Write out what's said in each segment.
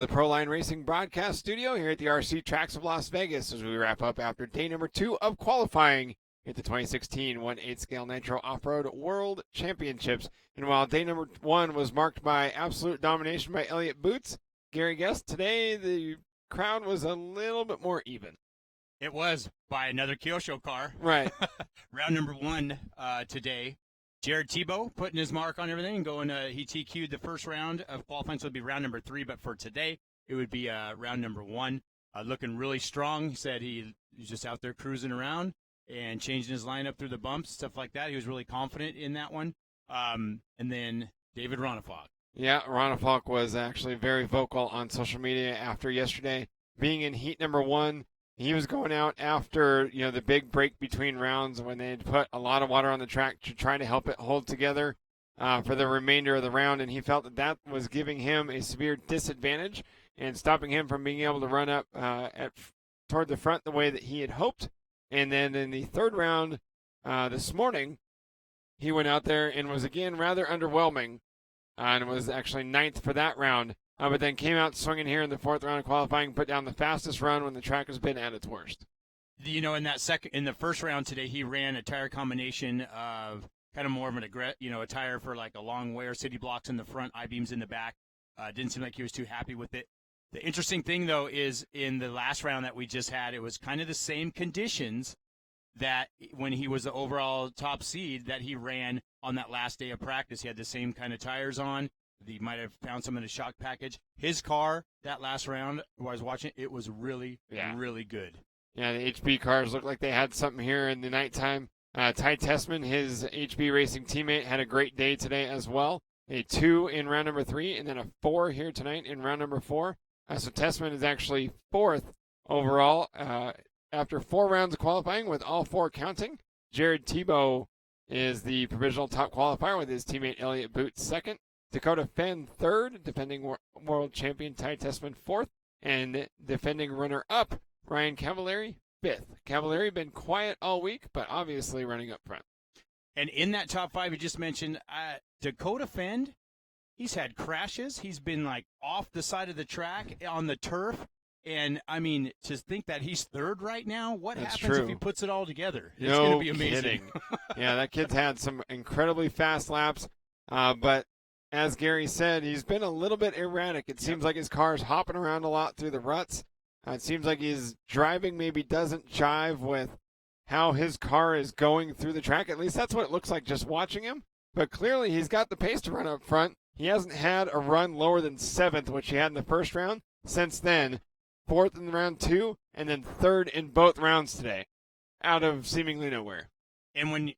The Proline Racing broadcast studio here at the RC Tracks of Las Vegas as we wrap up after day number 2 of qualifying at the 2016 1/8 scale Nitro Off-Road World Championships. And while day number 1 was marked by absolute domination by Elliott Boots, Gary guessed today the crowd was a little bit more even. It was by another Kyosho car. Right. Round number 1 today. Jared Tebow putting his mark on everything and going, he TQ'd the first round of qualifying, so it would be round number 3, but for today, it would be round number 1. Looking really strong. He said he's just out there cruising around and changing his lineup through the bumps, stuff like that. He was really confident in that one. And then David Ronafalk. Yeah, Ronafalk was actually very vocal on social media after yesterday. Being in heat number 1, he was going out after, the big break between rounds when they had put a lot of water on the track to try to help it hold together for the remainder of the round, and he felt that was giving him a severe disadvantage and stopping him from being able to run up toward the front the way that he had hoped. And then in the third round this morning, he went out there and was again rather underwhelming, and was actually 9th for that round. But then came out swinging here in the 4th round of qualifying, put down the fastest run when the track has been at its worst. In the first round today, he ran a tire combination of kind of more of a tire for like a long wear, city blocks in the front, I-beams in the back. Didn't seem like he was too happy with it. The interesting thing, though, is in the last round that we just had, it was kind of the same conditions that when he was the overall top seed that he ran on that last day of practice. He had the same kind of tires on. He might have found some in his shock package. His car, that last round, while I was watching it, was really, really good. Yeah, the HB cars looked like they had something here in the nighttime. Ty Tessman, his HB Racing teammate, had a great day today as well. A 2 in round number 3, and then a 4 here tonight in round number 4. So Tessman is actually 4th overall after 4 rounds of qualifying, with all 4 counting. Jared Tebow is the provisional top qualifier with his teammate Elliott Boots 2nd. Dakota Fenn 3rd, defending world champion Ty Tessman 4th, and defending runner-up Ryan Cavallari 5th. Cavallari been quiet all week, but obviously running up front. And in that top 5 you just mentioned, Dakota Fenn, he's had crashes. He's been like off the side of the track on the turf. And, I mean, to think that he's 3rd right now, what That's happens true. if he puts it all together? It's No going to be amazing. Kidding. Yeah, that kid's had some incredibly fast laps, but as Gary said, he's been a little bit erratic. It seems like his car's hopping around a lot through the ruts. It seems like his driving maybe doesn't jive with how his car is going through the track. At least that's what it looks like just watching him. But clearly he's got the pace to run up front. He hasn't had a run lower than 7th, which he had in the first round. Since then, 4th in round 2, and then 3rd in both rounds today, out of seemingly nowhere. And when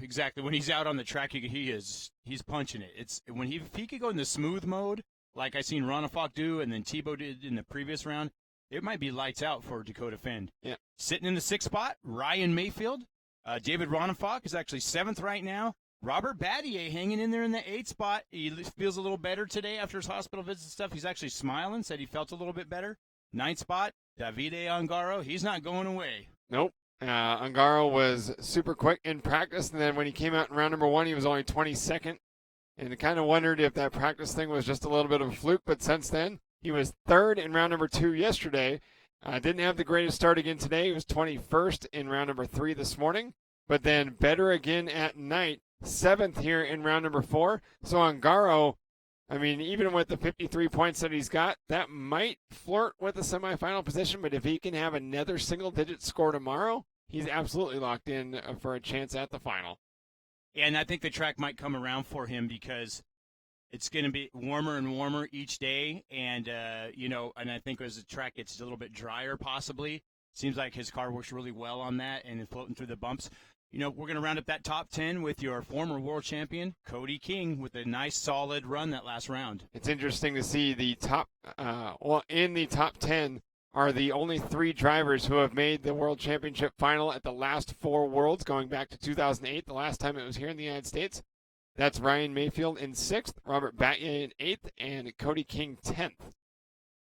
exactly. When he's out on the track, he's punching it. If he could go in the smooth mode, like I seen Ronafalk do, and then Tebow did in the previous round, it might be lights out for Dakota Fenn. Yeah. Sitting in the 6th spot, Ryan Mayfield. David Ronafalk is actually 7th right now. Robert Battier hanging in there in the 8th spot. He feels a little better today after his hospital visit and stuff. He's actually smiling, said he felt a little bit better. 9th spot, Davide Ongaro. He's not going away. Nope. Ongaro was super quick in practice, and then when he came out in round number 1, he was only 22nd. And I kind of wondered if that practice thing was just a little bit of a fluke, but since then, he was 3rd in round number 2 yesterday. Didn't have the greatest start again today. He was 21st in round number 3 this morning, but then better again at night, 7th here in round number 4. So Ongaro, I mean, even with the 53 points that he's got, that might flirt with a semifinal position, but if he can have another single-digit score tomorrow, he's absolutely locked in for a chance at the final. And I think the track might come around for him because it's going to be warmer and warmer each day. And, and I think as the track gets a little bit drier possibly, seems like his car works really well on that and is floating through the bumps. We're going to round up that top 10 with your former world champion, Cody King, with a nice, solid run that last round. It's interesting to see the top, in the top 10 are the only 3 drivers who have made the World Championship final at the last 4 Worlds, going back to 2008, the last time it was here in the United States. That's Ryan Mayfield in 6th, Robert Battier in 8th, and Cody King 10th.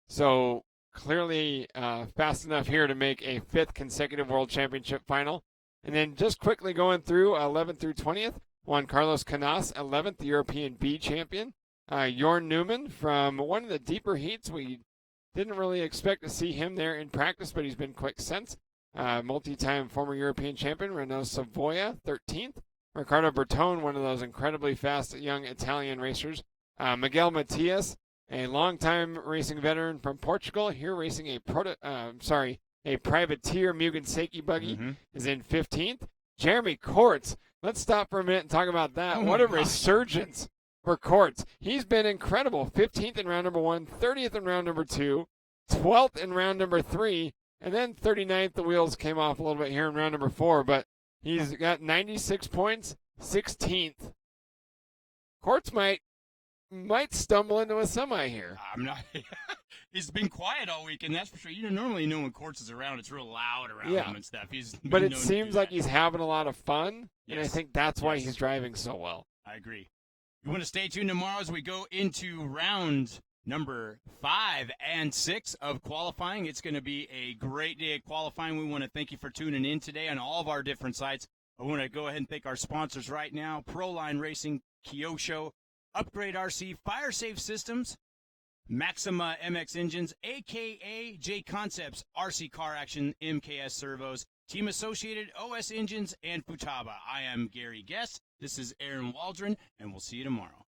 So clearly fast enough here to make a 5th consecutive World Championship final. And then just quickly going through 11th through 20th, Juan Carlos Canas, 11th, the European B champion. Jorn Newman from one of the deeper heats. We didn't really expect to see him there in practice, but he's been quick since. Multi-time former European champion, Renault Savoia, 13th. Ricardo Bertone, one of those incredibly fast young Italian racers. Miguel Matias, a longtime racing veteran from Portugal, here racing a privateer Mugen Seiki buggy, is in 15th. Jeremy Courts, let's stop for a minute and talk about that. What a resurgence for Courts. He's been incredible. 15th in round number 1, 30th in round number 2, 12th in round number 3, and then 39th. The wheels came off a little bit here in round number 4, but he's got 96 points, 16th. Courts might stumble into a semi here. I'm not. He's been quiet all week, and that's for sure. You normally know when Courts is around, it's real loud around him and stuff. But it seems like he's having a lot of fun, and I think that's why he's driving so well. I agree. You want to stay tuned tomorrow as we go into round number 5 and 6 of qualifying. It's going to be a great day of qualifying. We want to thank you for tuning in today on all of our different sites. I want to go ahead and thank our sponsors right now: Proline Racing, Kyosho, Upgrade RC, Fire Safe Systems, Maxima MX Engines, a.k.a. J Concepts, RC Car Action, MKS Servos, Team Associated, OS Engines, and Futaba. I am Gary Guest. This is Aaron Waldron, and we'll see you tomorrow.